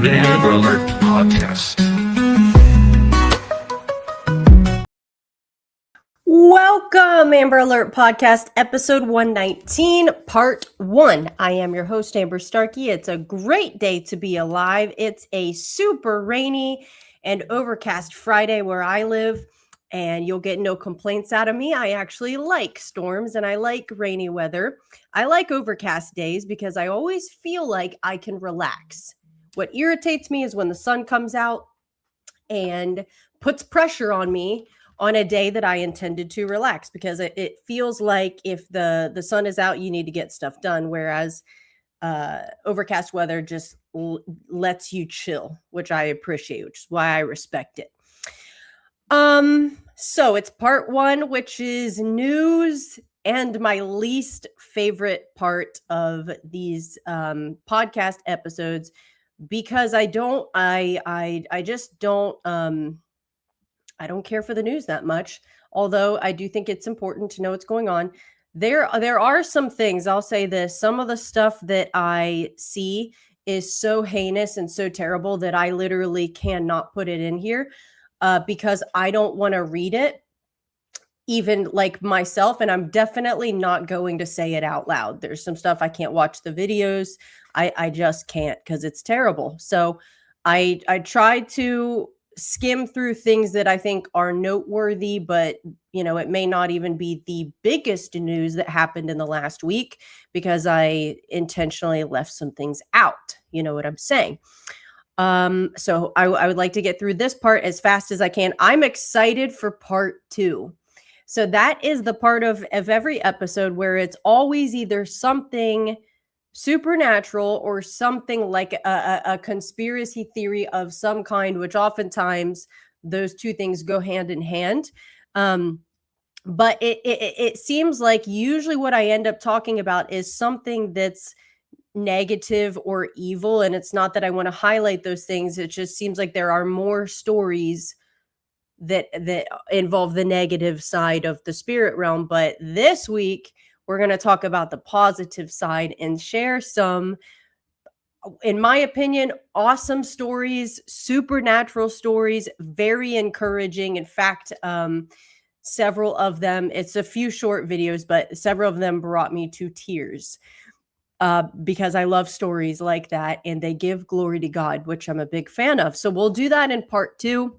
Amber Alert Podcast. Welcome, Amber Alert Podcast, episode 119, part 1. I am your host, Amber Starkey. It's a great day to be alive. It's a super rainy and overcast Friday where I live, and you'll get no complaints out of me. I actually like storms and I like rainy weather. I like overcast days because I always feel like I can relax. What irritates me is when the sun comes out and puts pressure on me on a day that I intended to relax, because it feels like if the sun is out, you need to get stuff done. Whereas overcast weather just lets you chill, which I appreciate, which is why I respect it. So it's part 1, which is news, and my least favorite part of these podcast episodes, because I just don't I don't care for the news that much, although I do think it's important to know what's going on. There are some things, I'll say this, some of the stuff that I see is so heinous and so terrible that I literally cannot put it in here because I don't want to read it, even like myself, and I'm definitely not going to say it out loud. There's some stuff I can't watch the videos. I just can't, because it's terrible. So I try to skim through things that I think are noteworthy, but it may not even be the biggest news that happened in the last week, because I intentionally left some things out. You know what I'm saying? So I would like to get through this part as fast as I can. I'm excited for part 2. So that is the part of every episode where it's always either something supernatural or something like a conspiracy theory of some kind, which oftentimes those two things go hand in hand. But it seems like usually what I end up talking about is something that's negative or evil. And it's not that I want to highlight those things. It just seems like there are more stories that involve the negative side of the spirit realm. But this week, we're going to talk about the positive side and share some, in my opinion, awesome stories, supernatural stories, very encouraging. In fact, several of them, it's a few short videos, but several of them brought me to tears because I love stories like that, and they give glory to God, which I'm a big fan of. So we'll do that in part 2.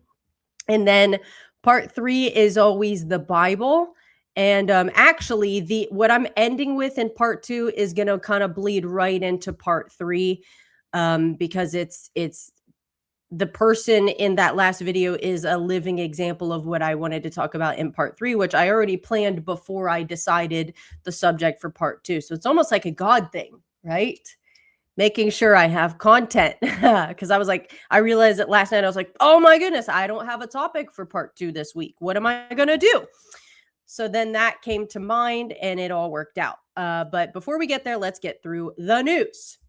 And then part 3 is always the Bible. And actually, what I'm ending with in part 2 is going to kind of bleed right into part 3, because it's the person in that last video is a living example of what I wanted to talk about in part 3, which I already planned before I decided the subject for part 2. So it's almost like a God thing, right? Making sure I have content, because I realized that last night I was like, oh my goodness, I don't have a topic for part 2 this week. What am I going to do? So then that came to mind and it all worked out. But before we get there, let's get through the news.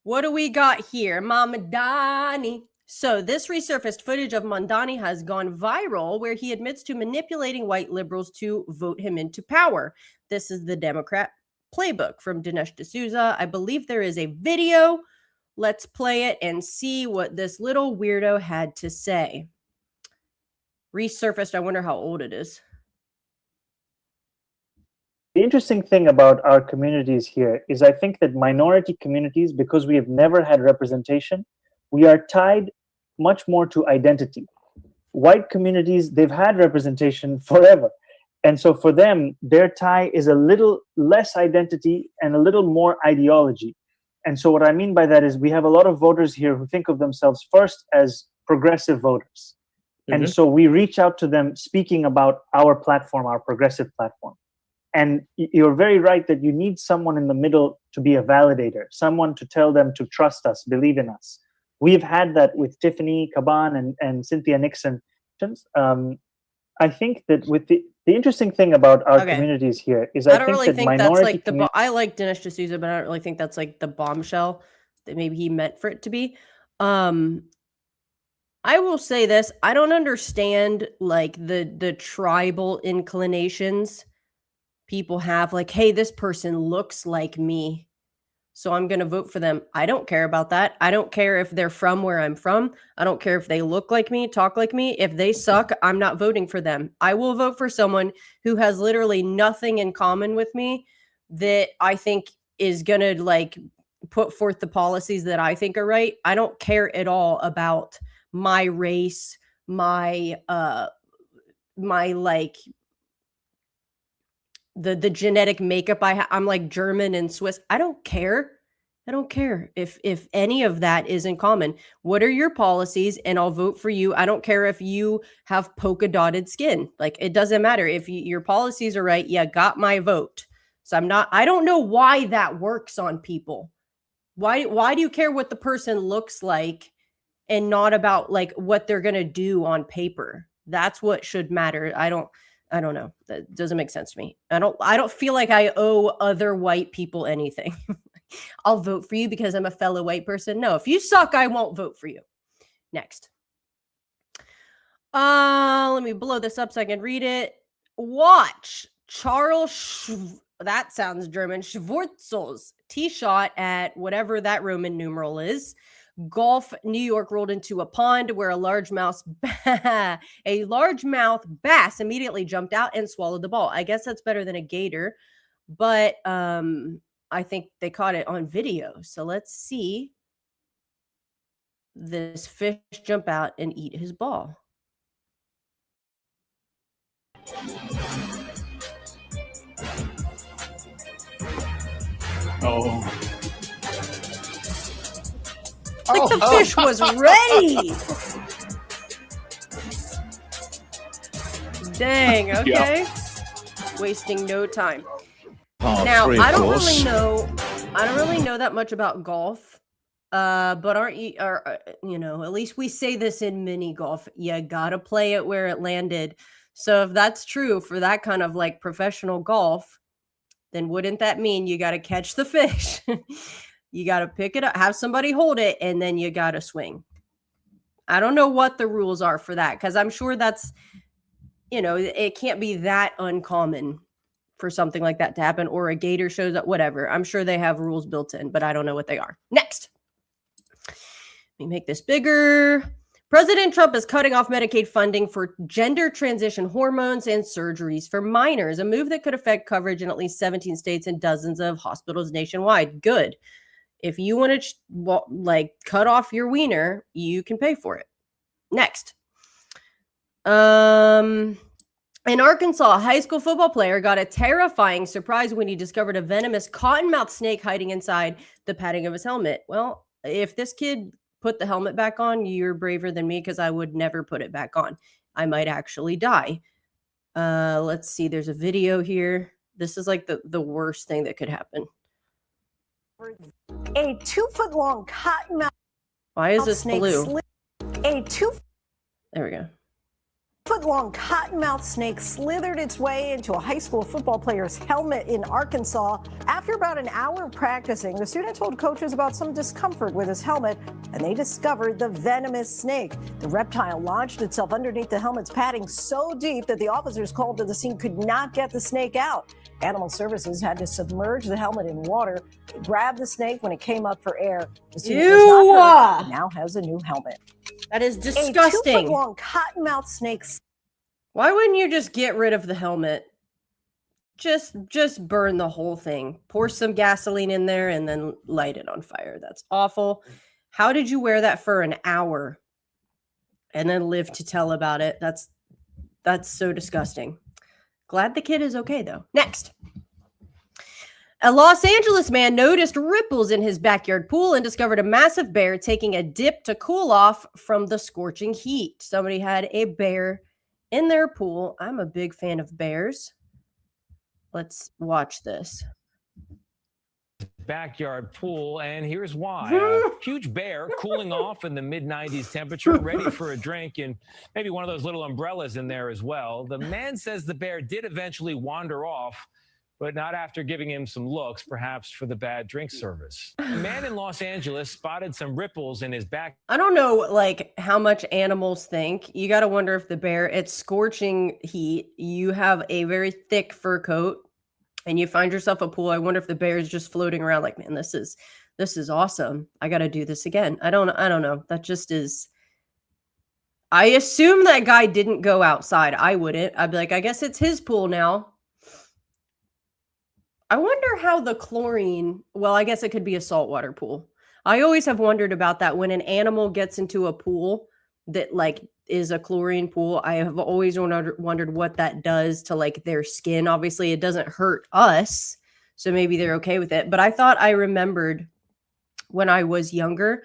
What do we got here? Mamdani. So this resurfaced footage of Mamdani has gone viral, where he admits to manipulating white liberals to vote him into power. This is the Democrat playbook from Dinesh D'Souza. I believe there is a video. Let's play it and see what this little weirdo had to say. Resurfaced. I wonder how old it is. The interesting thing about our communities here is I think that minority communities, because we have never had representation, we are tied much more to identity. White communities, they've had representation forever. And so for them, their tie is a little less identity and a little more ideology. And so what I mean by that is we have a lot of voters here who think of themselves first as progressive voters. And so we reach out to them speaking about our platform, our progressive platform. And you're very right that you need someone in the middle to be a validator, someone to tell them to trust us, believe in us. We've had that with Tiffany Caban and Cynthia Nixon. I think that with the interesting thing about our communities here is I don't think really that think that's like I like Dinesh D'Souza, but I don't really think that's like the bombshell that maybe he meant for it to be. I will say this, I don't understand like the tribal inclinations people have, like, hey, this person looks like me. so I'm going to vote for them. I don't care about that. I don't care if they're from where I'm from. I don't care if they look like me, talk like me. If they suck, I'm not voting for them. I will vote for someone who has literally nothing in common with me that I think is going to like put forth the policies that I think are right. I don't care at all about my race, my like the genetic makeup I'm like German and Swiss. I don't care. I don't care if any of that is in common. What are your policies? And I'll vote for you. I don't care if you have polka dotted skin. Like, it doesn't matter. If your policies are right, you got my vote. So I don't know why that works on people. Why do you care what the person looks like and not about like what they're going to do on paper? That's what should matter. I don't know. That doesn't make sense to me. I don't feel like I owe other white people anything. I'll vote for you because I'm a fellow white person. No, if you suck, I won't vote for you. Next. Let me blow this up so I can read it. Watch that sounds German. Schwarzel's tee shot at whatever that Roman numeral is. Gulf, New York rolled into a pond where a largemouth bass immediately jumped out and swallowed the ball. I guess that's better than a gator, but I think they caught it on video. So let's see this fish jump out and eat his ball. Oh. Like the fish was ready. Dang, okay. Yeah. Wasting no time. Now, I don't really know that much about golf. But aren't you, at least we say this in mini golf, you gotta play it where it landed. So if that's true for that kind of like professional golf, then wouldn't that mean you got to catch the fish? You got to pick it up, have somebody hold it, and then you got to swing. I don't know what the rules are for that, because I'm sure that's, it can't be that uncommon for something like that to happen, or a gator shows up, whatever. I'm sure they have rules built in, but I don't know what they are. Next. Let me make this bigger. President Trump is cutting off Medicaid funding for gender transition hormones and surgeries for minors, a move that could affect coverage in at least 17 states and dozens of hospitals nationwide. Good. If you want to cut off your wiener, you can pay for it. Next. In Arkansas, a high school football player got a terrifying surprise when he discovered a venomous cottonmouth snake hiding inside the padding of his helmet. Well, if this kid put the helmet back on, you're braver than me, because I would never put it back on. I might actually die. Let's see. There's a video here. This is like the worst thing that could happen. A 2-foot-long cottonmouth. Why is this blue? There we go. Foot-long cottonmouth snake slithered its way into a high school football player's helmet in Arkansas. After about an hour of practicing, the student told coaches about some discomfort with his helmet, and they discovered the venomous snake. The reptile lodged itself underneath the helmet's padding so deep that the officers called to the scene could not get the snake out. Animal Services had to submerge the helmet in water. They grabbed the snake when it came up for air. The student was not hurt and now has a new helmet. That is disgusting. A 2-foot-long cottonmouth snake. Why wouldn't you just get rid of the helmet? Just burn the whole thing. Pour some gasoline in there and then light it on fire. That's awful. How did you wear that for an hour and then live to tell about it? That's so disgusting. Glad the kid is okay, though. Next. A Los Angeles man noticed ripples in his backyard pool and discovered a massive bear taking a dip to cool off from the scorching heat. Somebody had a bear in their pool. I'm a big fan of bears. Let's watch this. Backyard pool, and here's why. A huge bear cooling off in the mid-90s temperature, ready for a drink, and maybe one of those little umbrellas in there as well. The man says the bear did eventually wander off, but not after giving him some looks, perhaps for the bad drink service. A man in Los Angeles spotted some ripples in his back. I don't know, how much animals think. You got to wonder if the bear, it's scorching heat. You have a very thick fur coat. and you find yourself a pool, I wonder if the bear is just floating around like, man, this is awesome. I got to do this again. I don't know. That just is. I assume that guy didn't go outside. I wouldn't. I'd be like, I guess it's his pool now. I wonder how the chlorine, well, I guess it could be a saltwater pool. I always have wondered about that when an animal gets into a pool that like is a chlorine pool. I have always wondered what that does to like their skin. Obviously, it doesn't hurt us, so maybe they're okay with it. But I thought I remembered when I was younger,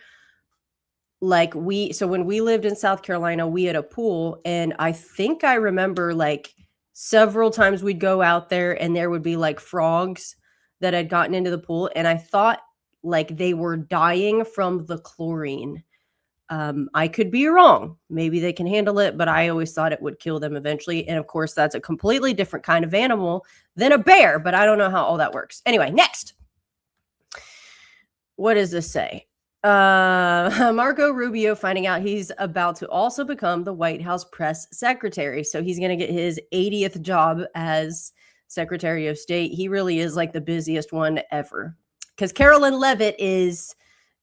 like when we lived in South Carolina, we had a pool, and I think I remember like several times we'd go out there and there would be like frogs that had gotten into the pool, and I thought like they were dying from the chlorine. I could be wrong. Maybe they can handle it, but I always thought it would kill them eventually. And of course, that's a completely different kind of animal than a bear, but I don't know how all that works. Anyway, next. What does this say? Marco Rubio finding out he's about to also become the White House press secretary. So he's going to get his 80th job as Secretary of State. He really is like the busiest one ever. Because Carolyn Leavitt is,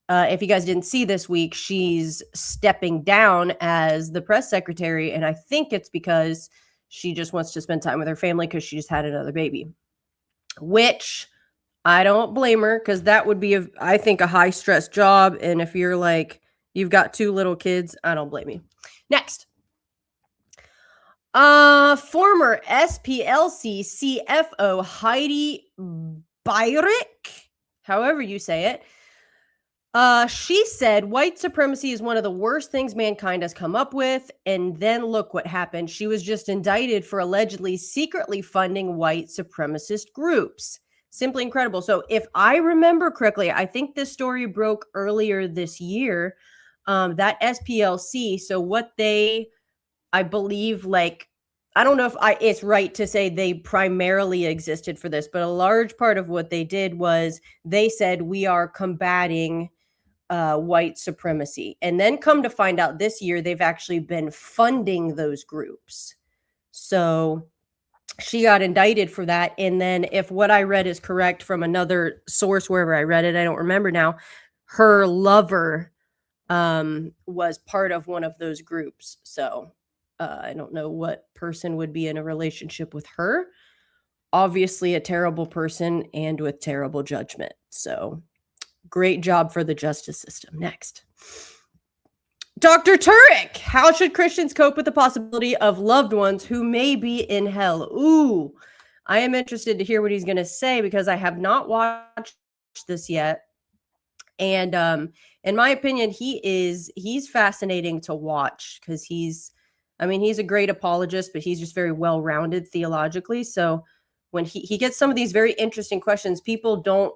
if you guys didn't see this week, she's stepping down as the press secretary. And I think it's because she just wants to spend time with her family because she just had another baby. Which I don't blame her, because that would be, I think, a high stress job. And if you're like, you've got 2 little kids, I don't blame you. Next. Former SPLC CFO Heidi Beirich, however you say it, she said white supremacy is one of the worst things mankind has come up with. And then look what happened. She was just indicted for allegedly secretly funding white supremacist groups. Simply incredible. So if I remember correctly, I think this story broke earlier this year, that SPLC. So what they, I believe, like, I don't know if it's right to say they primarily existed for this, but a large part of what they did was they said, we are combating white supremacy. And then come to find out this year, they've actually been funding those groups. So she got indicted for that. And then if what I read is correct from another source, wherever I read it, I don't remember now, her lover was part of one of those groups. So I don't know what person would be in a relationship with her. Obviously a terrible person and with terrible judgment. So great job for the justice system. Next. Dr. Turek, how should Christians cope with the possibility of loved ones who may be in hell? Ooh, I am interested to hear what he's going to say because I have not watched this yet. And in my opinion, he's fascinating to watch because he's a great apologist, but he's just very well-rounded theologically. So when he gets some of these very interesting questions, people don't,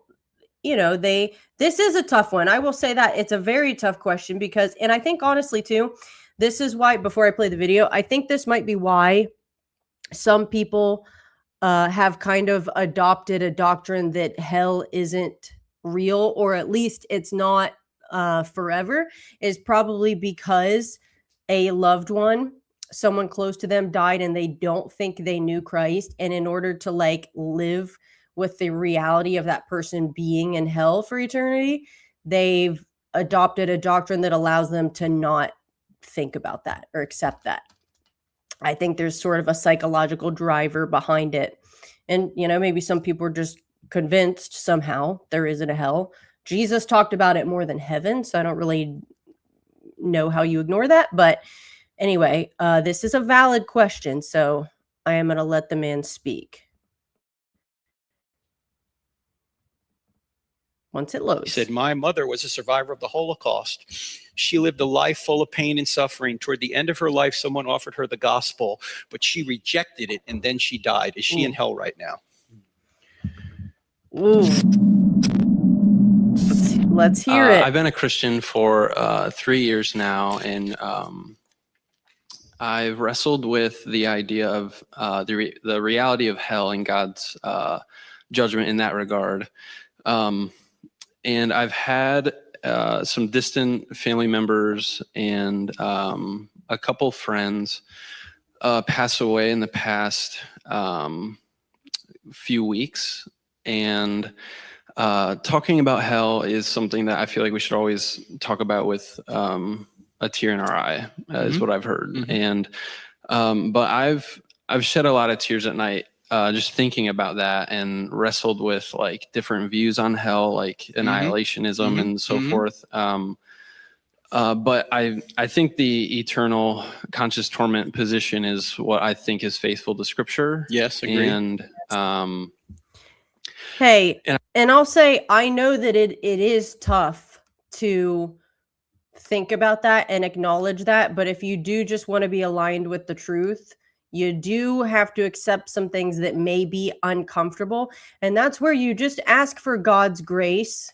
this is a tough one. I will say that it's a very tough question because, and I think honestly too, this is why, before I play the video, I think this might be why some people have kind of adopted a doctrine that hell isn't real, or at least it's not forever, is probably because a loved one, someone close to them, died and they don't think they knew Christ. And in order to like live with the reality of that person being in hell for eternity, they've adopted a doctrine that allows them to not think about that or accept that. I think there's sort of a psychological driver behind it. And, maybe some people are just convinced somehow there isn't a hell. Jesus talked about it more than heaven, so I don't really know how you ignore that. But anyway, this is a valid question, so I am going to let the man speak. Once it loads. He said, my mother was a survivor of the Holocaust. She lived a life full of pain and suffering. Toward the end of her life, someone offered her the gospel, but she rejected it, and then she died. Is she in hell right now? Ooh. Let's hear it. I've been a Christian for 3 years now, and I've wrestled with the idea of the reality of hell and God's judgment in that regard. And I've had some distant family members and a couple friends pass away in the past few weeks, and talking about hell is something that I feel like we should always talk about with a tear in our eye, is what I've heard. And but I've shed a lot of tears at night just thinking about that, and wrestled with like different views on hell, like annihilationism and so forth. But I think the eternal conscious torment position is what I think is faithful to Scripture. Yes, agree. And Hey, and I'll say, I know that it is tough to think about that and acknowledge that, but if you do just want to be aligned with the truth, you do have to accept some things that may be uncomfortable, and that's where you just ask for God's grace.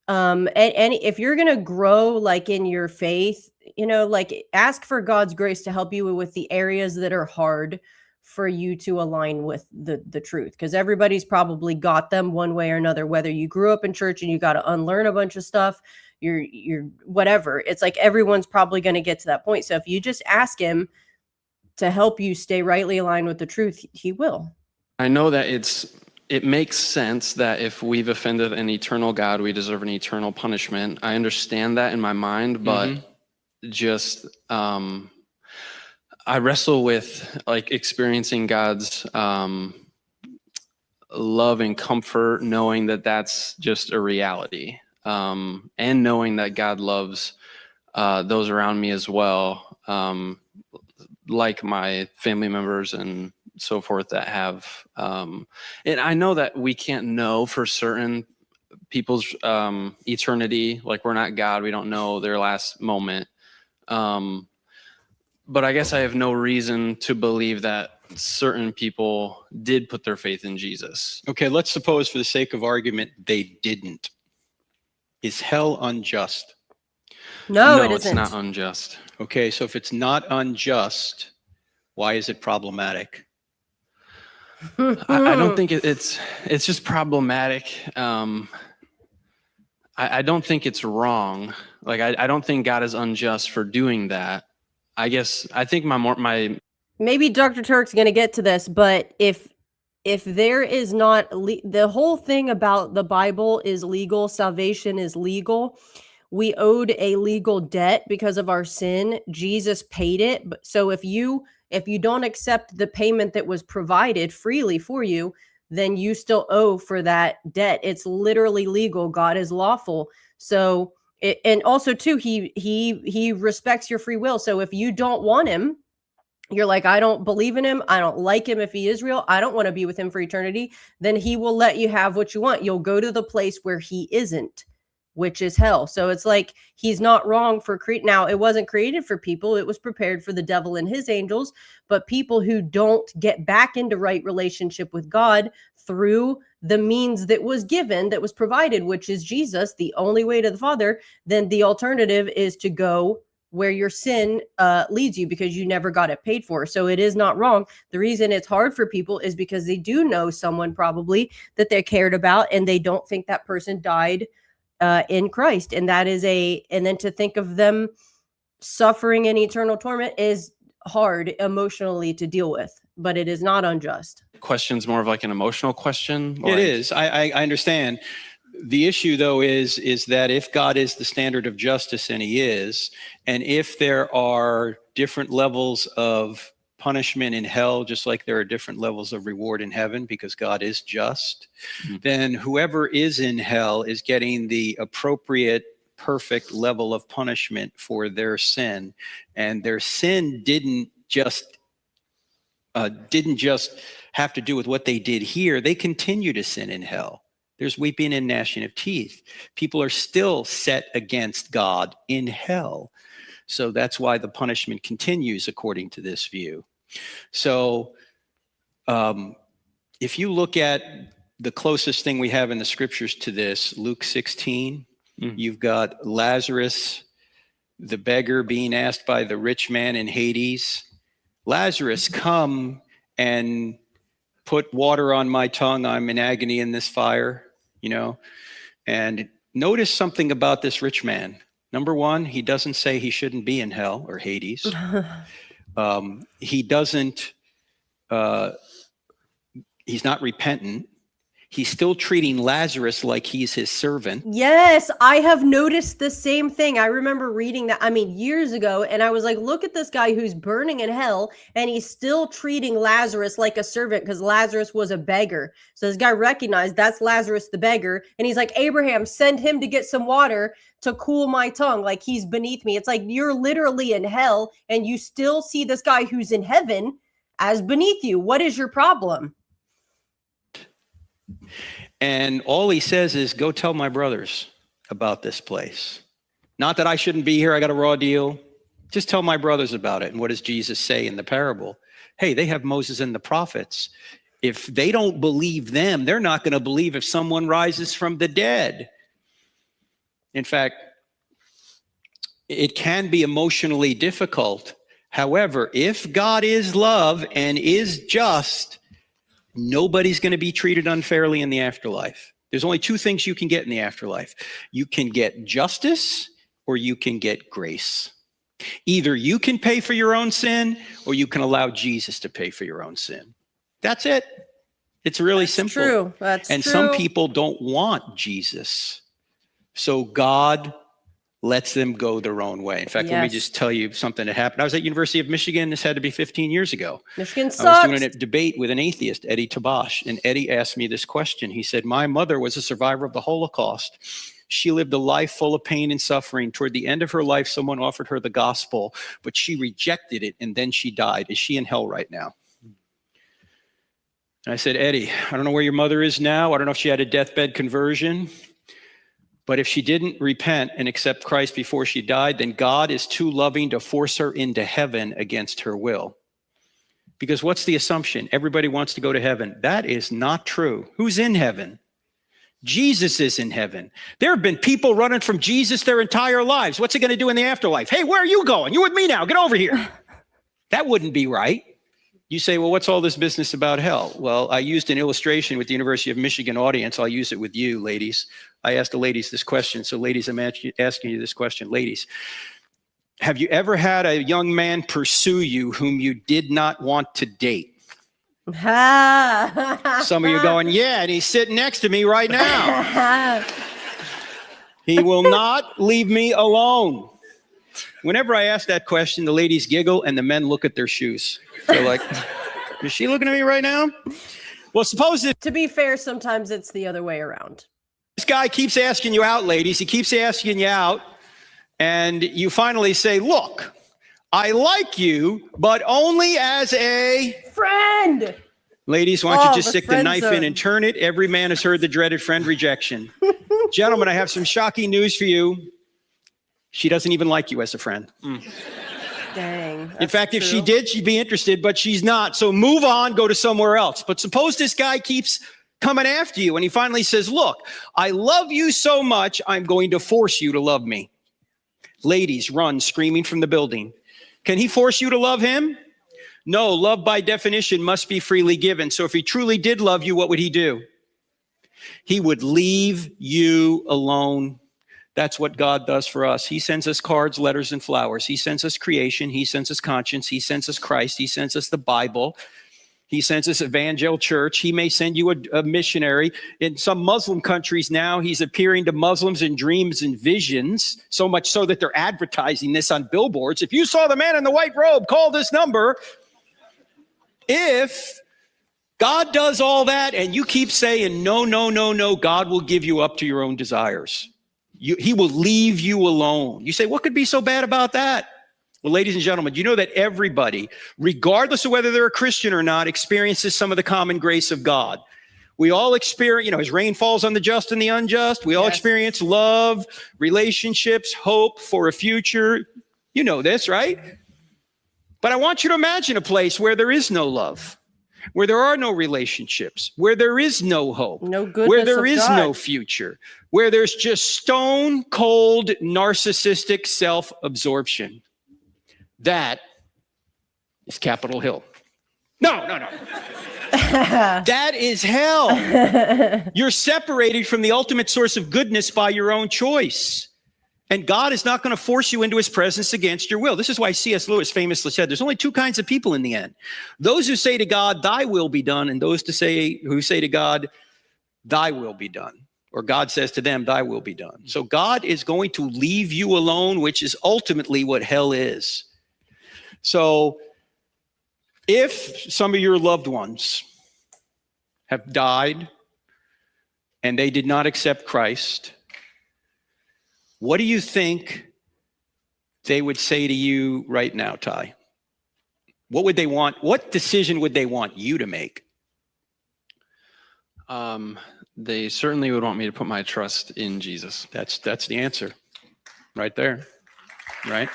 And if you're gonna grow like in your faith, like ask for God's grace to help you with the areas that are hard for you to align with the truth, because everybody's probably got them one way or another, whether you grew up in church and you got to unlearn a bunch of stuff, you're whatever. It's like everyone's probably going to get to that point. So if you just ask him to help you stay rightly aligned with the truth, he will. I know that it makes sense that if we've offended an eternal God, we deserve an eternal punishment. I understand that in my mind, but just I wrestle with like experiencing God's love and comfort, knowing that that's just a reality, and knowing that God loves those around me as well, like my family members and so forth that have. And I know that we can't know for certain people's eternity. Like, we're not God. We don't know their last moment. But I guess I have no reason to believe that certain people did put their faith in Jesus. Okay, let's suppose for the sake of argument they didn't. Is hell unjust? No, it's not unjust. Okay, so if it's not unjust, why is it problematic? I don't think it's just problematic. I don't think it's wrong. Like, I don't think God is unjust for doing that. I think my maybe Dr. Turk's going to get to this, but if there is not the whole thing about the Bible is legal, salvation is legal. We owed a legal debt because of our sin. Jesus paid it. So if you don't accept the payment that was provided freely for you, then you still owe for that debt. It's literally legal. God is lawful. So and also too, he respects your free will. So if you don't want him, you're like, I don't believe in him, I don't like him if he is real, I don't want to be with him for eternity, then he will let you have what you want. You'll go to the place where he isn't, which is hell. So it's like, he's not wrong for now, it wasn't created for people, it was prepared for the devil and his angels, but people who don't get back into right relationship with God through the means that was given, that was provided, which is Jesus, the only way to the Father, then the alternative is to go where your sin leads you, because you never got it paid for. So it is not wrong. The reason it's hard for people is because they do know someone probably that they cared about, and they don't think that person died in Christ. And that is and then to think of them suffering in eternal torment is hard emotionally to deal with, but it is not unjust. question's more of like an emotional question. It is. I understand. The issue, though, is that if God is the standard of justice, and he is, and if there are different levels of punishment in hell, just like there are different levels of reward in heaven, because God is just, then whoever is in hell is getting the appropriate, perfect level of punishment for their sin. And their sin didn't just have to do with what they did here. They continue to sin in hell. There's weeping and gnashing of teeth. People are still set against God in hell. So that's why the punishment continues according to this view. So if you look at the closest thing we have in the scriptures to this, Luke 16, you've got Lazarus, the beggar, being asked by the rich man in Hades, Lazarus, come and put water on my tongue. I'm in agony in this fire, And notice something about this rich man. Number one, he doesn't say he shouldn't be in hell or Hades. He doesn't He's not repentant. He's still treating Lazarus like he's his servant. Yes, I have noticed the same thing. I remember reading that, years ago, and I was like, look at this guy who's burning in hell, and he's still treating Lazarus like a servant because Lazarus was a beggar. So this guy recognized that's Lazarus the beggar, and he's like, Abraham, send him to get some water to cool my tongue, like he's beneath me. It's like you're literally in hell, and you still see this guy who's in heaven as beneath you. What is your problem? And all he says is, go tell my brothers about this place. Not that I shouldn't be here. I got a raw deal. Just tell my brothers about it. And what does Jesus say in the parable? Hey, they have Moses and the prophets. If they don't believe them, they're not going to believe if someone rises from the dead. In fact, it can be emotionally difficult. However, if God is love and is just, nobody's going to be treated unfairly in the afterlife. There's only two things you can get in the afterlife. You can get justice or you can get grace. Either you can pay for your own sin or you can allow Jesus to pay for your own sin. That's it. It's really simple. True. That's and true. Some people don't want Jesus. So God lets them go their own way. In fact, let me just tell you something that happened. I was at University of Michigan. This had to be 15 years ago. Michigan sucks. I was doing a debate with an atheist, Eddie Tabash, and Eddie asked me this question. He said, my mother was a survivor of the Holocaust. She lived a life full of pain and suffering. Toward the end of her life, someone offered her the gospel, but she rejected it, and then she died. Is she in hell right now? And I said, Eddie, I don't know where your mother is now. I don't know if she had a deathbed conversion. But if she didn't repent and accept Christ before she died, then God is too loving to force her into heaven against her will. Because what's the assumption? Everybody wants to go to heaven. That is not true. Who's in heaven? Jesus is in heaven. There have been people running from Jesus their entire lives. What's he going to do in the afterlife? Hey, where are you going? You're with me now. Get over here. That wouldn't be right. You say, well, what's all this business about hell? Well, I used an illustration with the University of Michigan audience. I'll use it with you, ladies. I asked the ladies this question. So ladies, I'm asking you this question. Ladies, have you ever had a young man pursue you whom you did not want to date? Some of you are going, yeah, and he's sitting next to me right now. He will not leave me alone. Whenever I ask that question, the ladies giggle and the men look at their shoes. They're like, is she looking at me right now? Well, suppose it. To be fair, sometimes it's the other way around. This guy keeps asking you out, ladies. He keeps asking you out. And you finally say, look, I like you, but only as a friend. Ladies, why don't you just stick the knife in and turn it? Every man has heard the dreaded friend rejection. Gentlemen, I have some shocking news for you. She doesn't even like you as a friend. Dang. In fact, if she did, she'd be interested, but she's not. So move on, go to somewhere else. But suppose this guy keeps coming after you and he finally says, look, I love you so much, I'm going to force you to love me. Ladies, run screaming from the building. Can he force you to love him? No, love by definition must be freely given. So if he truly did love you, what would he do? He would leave you alone. That's what God does for us. He sends us cards, letters, and flowers. He sends us creation. He sends us conscience. He sends us Christ. He sends us the Bible. He sends us Evangel Church. He may send you a missionary. In some Muslim countries now, he's appearing to Muslims in dreams and visions, so much so that they're advertising this on billboards. If you saw the man in the white robe, call this number. If God does all that and you keep saying, no, no, no, no, God will give you up to your own desires. He will leave you alone. You say, what could be so bad about that? Well, ladies and gentlemen, you know that everybody, regardless of whether they're a Christian or not, experiences some of the common grace of God. We all experience, as rain falls on the just and the unjust. We all experience love, relationships, hope for a future. You know this, right? But I want you to imagine a place where there is no love, where there are no relationships, where there is no hope, no goodness where there is God. No future, where there's just stone cold narcissistic self-absorption. That is Capitol Hill. No. That is hell. You're separated from the ultimate source of goodness by your own choice. And God is not going to force you into his presence against your will. This is why C.S. Lewis famously said there's only two kinds of people in the end. Those who say to God, thy will be done, and those who say to God, thy will be done. Or God says to them, thy will be done. So God is going to leave you alone, which is ultimately what hell is. So if some of your loved ones have died and they did not accept Christ, what do you think they would say to you right now, Ty? What would they want? What decision would they want you to make? They certainly would want me to put my trust in Jesus. That's the answer right there, right?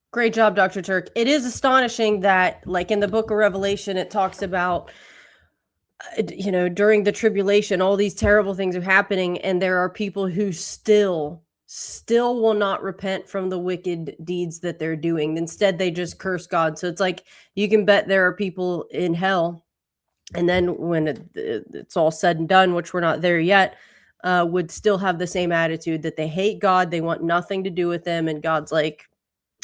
Great job, Dr. Turk. It is astonishing that, like in the book of Revelation, it talks about, during the tribulation, all these terrible things are happening, and there are people who still will not repent from the wicked deeds that they're doing. Instead, they just curse God. So it's like, you can bet there are people in hell. And then when it's all said and done, which we're not there yet, would still have the same attitude that they hate God. They want nothing to do with him. And God's like,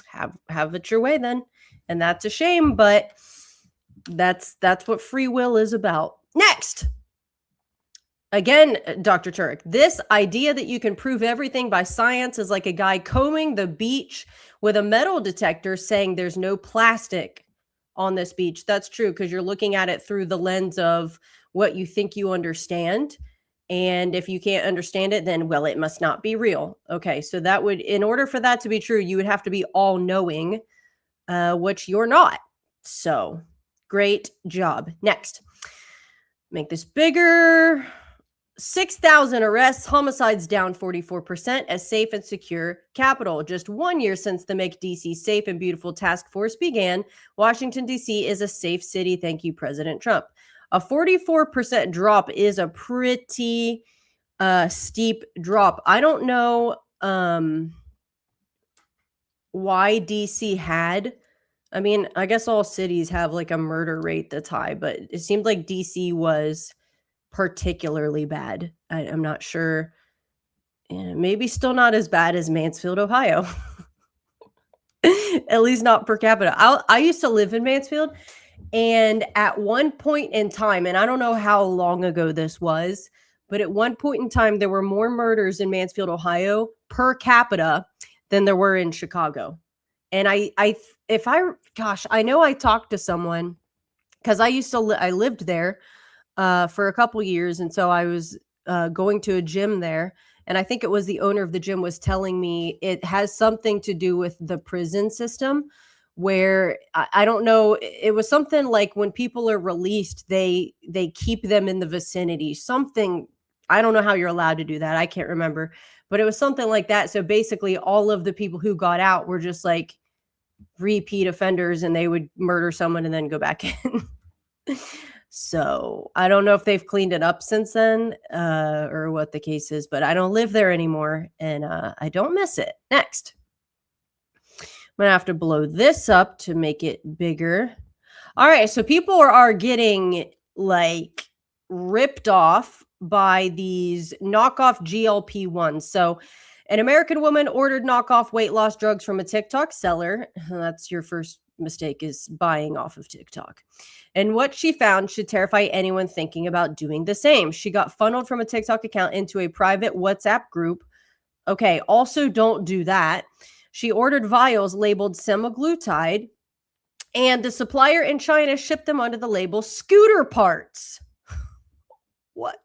have it your way then. And that's a shame, but that's what free will is about. Next. Again, Dr. Turk, this idea that you can prove everything by science is like a guy combing the beach with a metal detector saying there's no plastic on this beach. That's true, because you're looking at it through the lens of what you think you understand. And if you can't understand it, then, well, it must not be real. Okay, so that would, in order for that to be true, you would have to be all-knowing, which you're not. So, great job. Next. Make this bigger. 6,000 arrests, homicides down 44% as safe and secure capital. Just 1 year since the Make DC Safe and Beautiful task force began, Washington, D.C. is a safe city. Thank you, President Trump. A 44% drop is a pretty steep drop. I don't know why DC had, I mean, I guess all cities have like a murder rate that's high, but it seemed like DC was particularly bad. I'm not sure. Maybe still not as bad as Mansfield, Ohio. At least not per capita. I used to live in Mansfield, and at one point in time, and I don't know how long ago this was, but at one point in time, there were more murders in Mansfield, Ohio per capita than there were in Chicago. And I know I talked to someone, because I lived there for a couple years. And so I was going to a gym there. And I think it was the owner of the gym was telling me it has something to do with the prison system, where I don't know. It was something like when people are released, they keep them in the vicinity. Something, I don't know how you're allowed to do that. I can't remember. But it was something like that. So basically all of the people who got out were just like repeat offenders, and they would murder someone and then go back in. So I don't know if they've cleaned it up since then or what the case is, but I don't live there anymore, and I don't miss it. Next. I'm going to have to blow this up to make it bigger. All right. So people are getting like ripped off by these knockoff GLP-1s. So an American woman ordered knockoff weight loss drugs from a TikTok seller. That's your first mistake, is buying off of TikTok. And what she found should terrify anyone thinking about doing the same. She got funneled from a TikTok account into a private WhatsApp group. Okay, also don't do that. She ordered vials labeled semaglutide, and the supplier in China shipped them under the label scooter parts. What?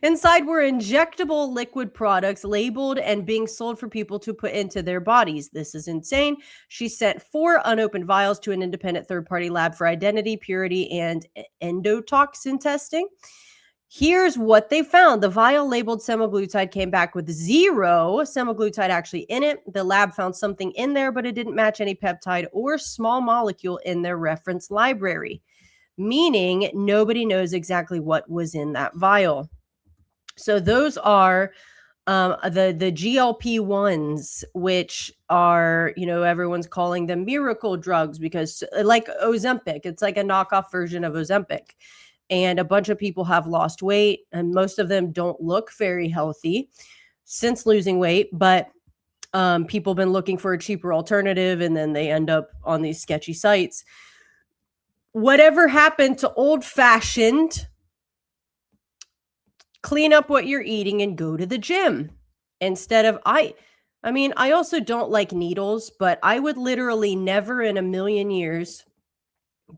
Inside were injectable liquid products labeled and being sold for people to put into their bodies. This is insane. She sent 4 unopened vials to an independent third-party lab for identity, purity, and endotoxin testing. Here's what they found. The vial labeled semaglutide came back with 0 semaglutide actually in it. The lab found something in there, but it didn't match any peptide or small molecule in their reference library, meaning nobody knows exactly what was in that vial. So those are the GLP-1s, which are, everyone's calling them miracle drugs because, like Ozempic, it's like a knockoff version of Ozempic. And a bunch of people have lost weight, and most of them don't look very healthy. since losing weight, but people been looking for a cheaper alternative, and then they end up on these sketchy sites. Whatever happened to old-fashioned, clean up what you're eating and go to the gym instead of I mean, I also don't like needles, but I would literally never in a million years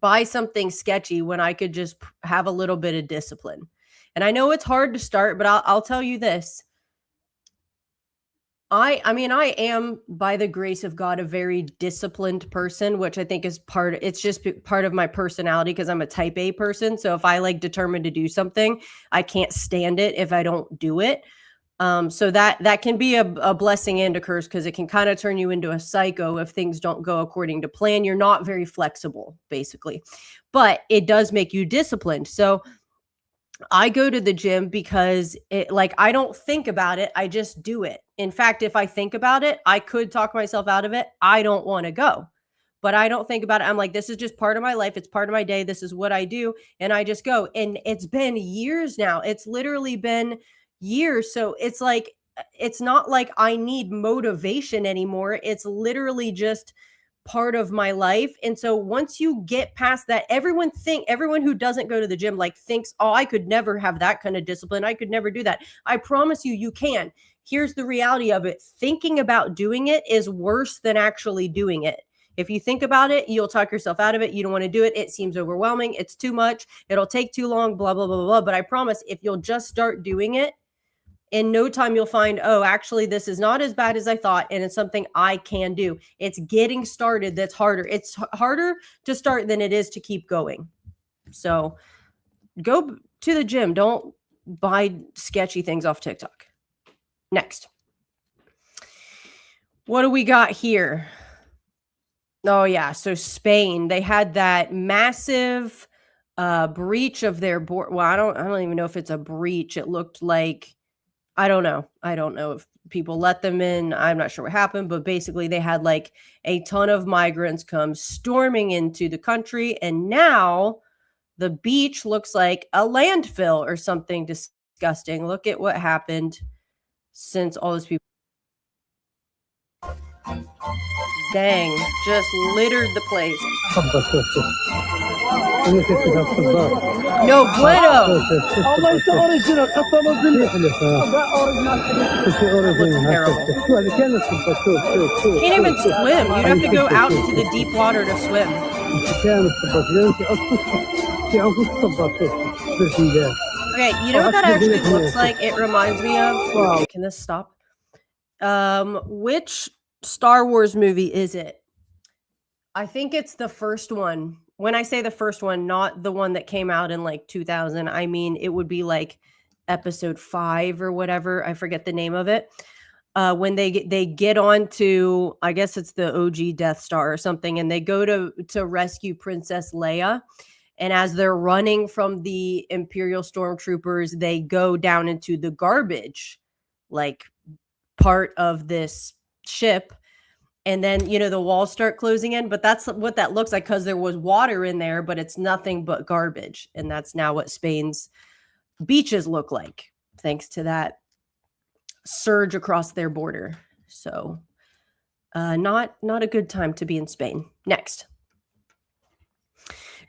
buy something sketchy when I could just have a little bit of discipline. And I know it's hard to start, but I'll tell you this. I mean, I am, by the grace of God, a very disciplined person, which I think is it's just part of my personality because I'm a type A person. So if I like determined to do something, I can't stand it if I don't do it. So that can be a blessing and a curse because it can kind of turn you into a psycho if things don't go according to plan. You're not very flexible, basically, but it does make you disciplined. So I go to the gym because I don't think about it. I just do it. In fact, if I think about it, I could talk myself out of it. I don't want to go, but I don't think about it. I'm like, this is just part of my life. It's part of my day. This is what I do. And I just go. And it's been years now. It's literally been years. So it's like, it's not like I need motivation anymore. It's literally just part of my life. And so once you get past that, everyone who doesn't go to the gym thinks, oh, I could never have that kind of discipline. I could never do that. I promise you can. Here's the reality of it. Thinking about doing it is worse than actually doing it. If you think about it, you'll talk yourself out of it. You don't want to do it. It seems overwhelming. It's too much. It'll take too long, blah, blah, blah, blah. But I promise if you'll just start doing it, in no time, you'll find, oh, actually, this is not as bad as I thought. And it's something I can do. It's getting started that's harder. It's harder to start than it is to keep going. So go to the gym. Don't buy sketchy things off TikTok. Next. What do we got here? Oh, yeah. So Spain, they had that massive breach of their board. Well, I don't even know if it's a breach. It looked like, I don't know if people let them in. I'm not sure what happened, but basically they had a ton of migrants come storming into the country. And now the beach looks like a landfill or something disgusting. Look at what happened since all those people. Dang, just littered the place. No bueno. Can't even swim. You'd have to go out into the deep water to swim. Okay, you know what that actually looks like? It reminds me of. Can this stop? Which Star Wars movie is it? I think it's the first one. When I say the first one, not the one that came out in 2000, I mean it would be episode 5 or whatever. I forget the name of it. When they get on to, I guess it's the OG Death Star or something, and they go to rescue Princess Leia. And as they're running from the Imperial stormtroopers, they go down into the garbage, part of this ship. And then, the walls start closing in, but that's what that looks like because there was water in there, but it's nothing but garbage. And that's now what Spain's beaches look like, thanks to that surge across their border. So not a good time to be in Spain. Next.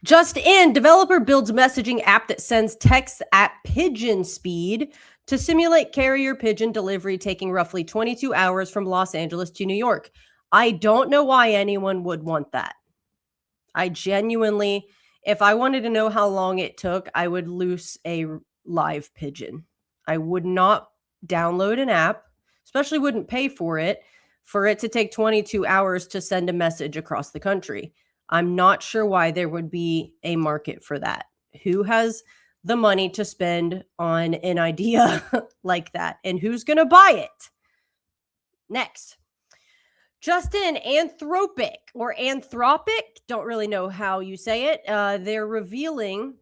Just in, developer builds messaging app that sends texts at pigeon speed to simulate carrier pigeon delivery, taking roughly 22 hours from Los Angeles to New York. I don't know why anyone would want that. I genuinely, if I wanted to know how long it took, I would loose a live pigeon. I would not download an app, especially wouldn't pay for it to take 22 hours to send a message across the country. I'm not sure why there would be a market for that. Who has the money to spend on an idea like that? And who's going to buy it? Next. Justin, Anthropic, don't really know how you say it. They're revealing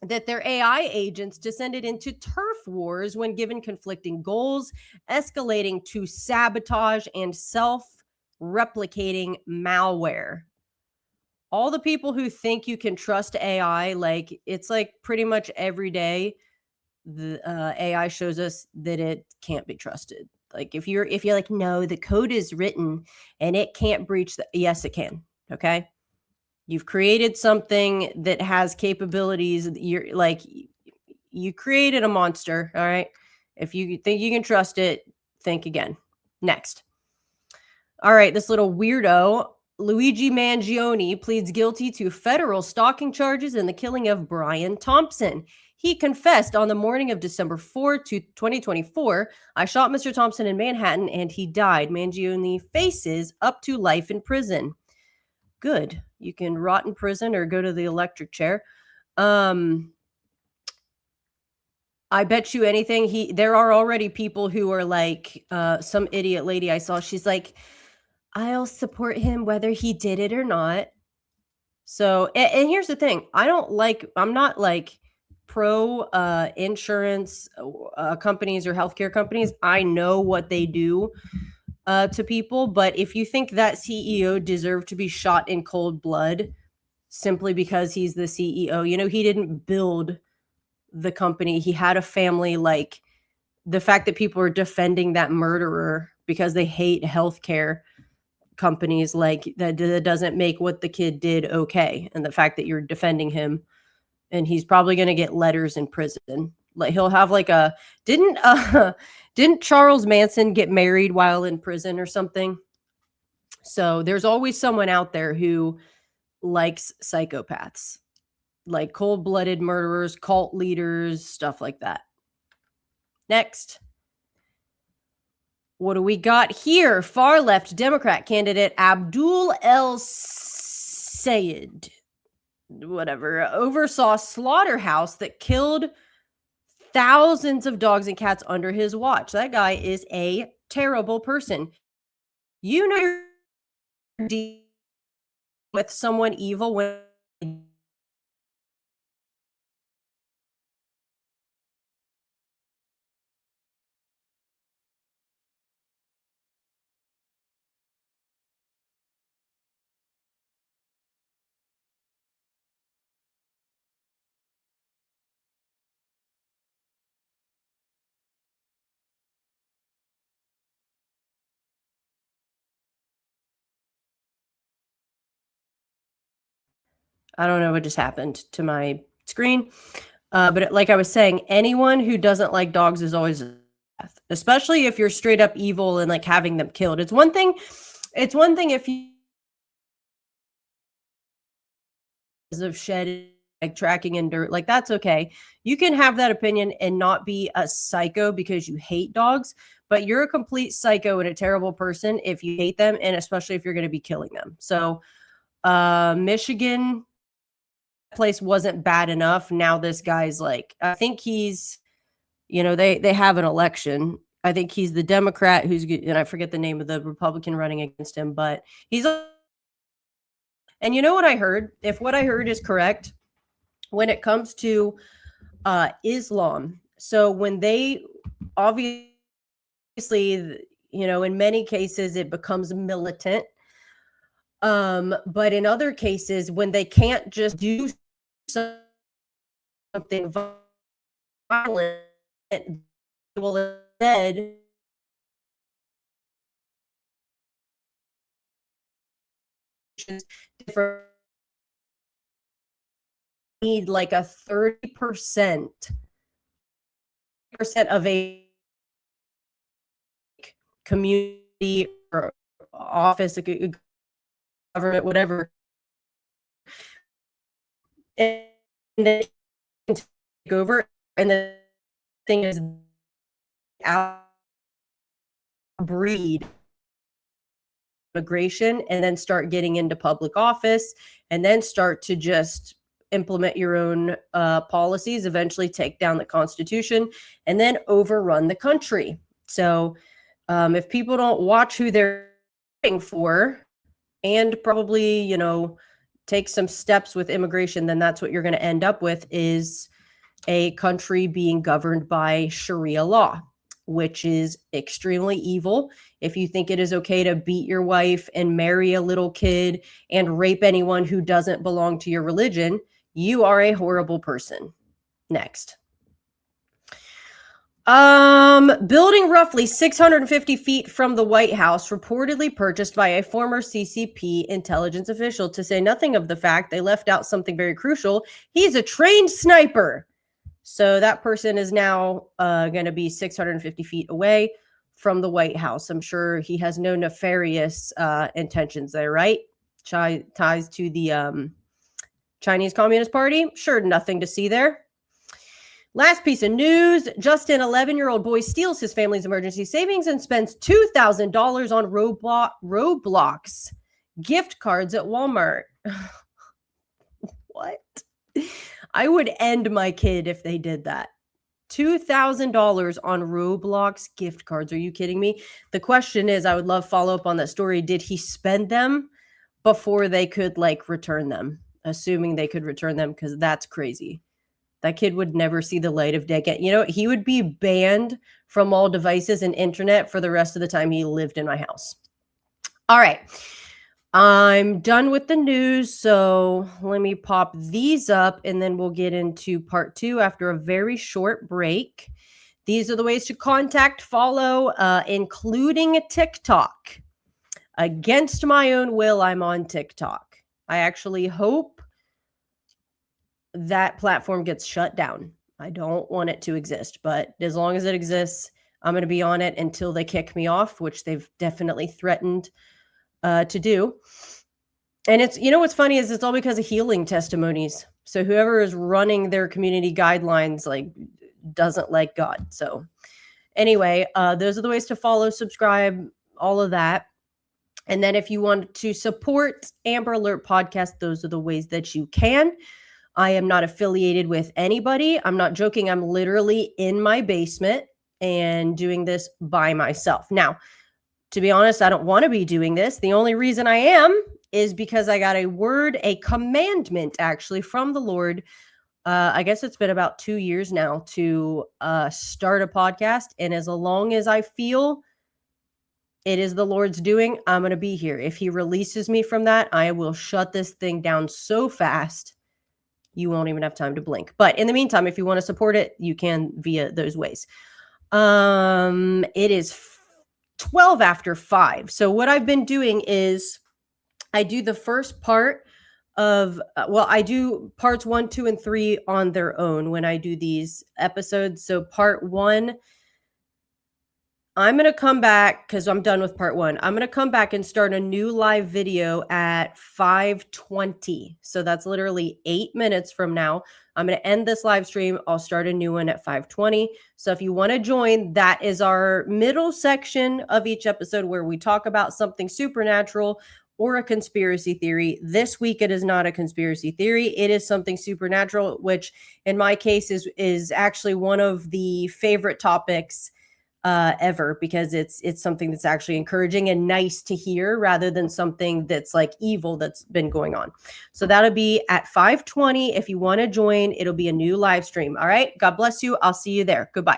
that their AI agents descended into turf wars when given conflicting goals, escalating to sabotage and self-replicating malware. All the people who think you can trust AI, it's pretty much every day the AI shows us that it can't be trusted. Like if you're like, no, the code is written and it can't breach the, yes, it can. Okay. You've created something that has capabilities. You're like, you created a monster. All right. If you think you can trust it, think again. Next. All right. This little weirdo, Luigi Mangione, pleads guilty to federal stalking charges in the killing of Brian Thompson. He confessed on the morning of December 4th, 2024, I shot Mr. Thompson in Manhattan and he died. Mangione faces up to life in prison. Good. You can rot in prison or go to the electric chair. I bet you anything, there are already people who are like, some idiot lady I saw, she's like, I'll support him whether he did it or not. So, and here's the thing. I'm not like pro insurance companies or healthcare companies. I know what they do to people, but if you think that CEO deserved to be shot in cold blood simply because he's the CEO, he didn't build the company. He had a family. Like, the fact that people are defending that murderer because they hate healthcare companies, like that doesn't make what the kid did okay. And the fact that you're defending him, and he's probably going to get letters in prison. Like, he'll have like a didn't Charles Manson get married while in prison or something? So there's always someone out there who likes psychopaths, like cold-blooded murderers, cult leaders, stuff like that. Next. What do we got here? Far left Democrat candidate Abdul El Sayed, whatever, oversaw slaughterhouse that killed thousands of dogs and cats under his watch. That guy is a terrible person. You're dealing with someone evil when I don't know what just happened to my screen. But like I was saying, anyone who doesn't like dogs is always a death, especially if you're straight up evil and like having them killed. It's one thing if you of shedding, like tracking in dirt, like that's okay. You can have that opinion and not be a psycho because you hate dogs, but you're a complete psycho and a terrible person if you hate them, and especially if you're going to be killing them. So Michigan place wasn't bad enough. Now this guy's like, I think he's, they have an election. I think he's the Democrat who's, and I forget the name of the Republican running against him, but he's, and you know what I heard? If what I heard is correct, when it comes to Islam, so when they obviously, in many cases it becomes militant. But in other cases, when they can't just do something violent, they will instead different need like a 30% of a community or office, government, whatever, and then take over. And the thing is, breed immigration and then start getting into public office and then start to just implement your own policies, eventually take down the Constitution and then overrun the country. So if people don't watch who they're voting for and probably, take some steps with immigration, then that's what you're going to end up with, is a country being governed by Sharia law, which is extremely evil. If you think it is okay to beat your wife and marry a little kid and rape anyone who doesn't belong to your religion, you are a horrible person. Next. Building roughly 650 feet from the White House, reportedly purchased by a former CCP intelligence official, to say nothing of the fact they left out something very crucial. He's a trained sniper. So that person is now going to be 650 feet away from the White House. I'm sure he has no nefarious intentions there, right? Ties to the Chinese Communist Party? Sure, nothing to see there. Last piece of news. Justin, 11-year-old boy, steals his family's emergency savings and spends $2,000 on Roblox gift cards at Walmart. What? I would end my kid if they did that. $2,000 on Roblox gift cards. Are you kidding me? The question is, I would love follow up on that story. Did he spend them before they could return them? Assuming they could return them, because that's crazy. That kid would never see the light of day again. You know, he would be banned from all devices and internet for the rest of the time he lived in my house. All right. I'm done with the news. So let me pop these up and then we'll get into part 2 after a very short break. These are the ways to contact, follow, including TikTok. Against my own will, I'm on TikTok. I actually hope that platform gets shut down. I don't want it to exist, but as long as it exists, I'm going to be on it until they kick me off, which they've definitely threatened to do. And it's, you know, what's funny is it's all because of healing testimonies. So whoever is running their community guidelines, doesn't like God. So anyway, those are the ways to follow, subscribe, all of that. And then if you want to support Amber Alert Podcast, those are the ways that you can. I am not affiliated with anybody. I'm not joking. I'm literally in my basement and doing this by myself. Now, to be honest, I don't want to be doing this. The only reason I am is because I got a commandment actually from the Lord. I guess it's been about 2 years now to start a podcast. And as long as I feel it is the Lord's doing, I'm going to be here. If he releases me from that, I will shut this thing down so fast you won't even have time to blink. But in the meantime, if you want to support it, you can via those ways. It is 12 after 5. So what I've been doing is I do the first part of, I do parts 1, 2, and 3 on their own when I do these episodes. So part 1, I'm going to come back because I'm done with part 1. I'm going to come back and start a new live video at 5:20. So that's literally 8 minutes from now. I'm going to end this live stream. I'll start a new one at 5:20. So if you want to join, that is our middle section of each episode where we talk about something supernatural or a conspiracy theory. This week, it is not a conspiracy theory. It is something supernatural, which in my case is actually one of the favorite topics ever, because it's something that's actually encouraging and nice to hear rather than something that's evil that's been going on. So that'll be at 5:20. If you want to join, it'll be a new live stream. All right. God bless you. I'll see you there. Goodbye.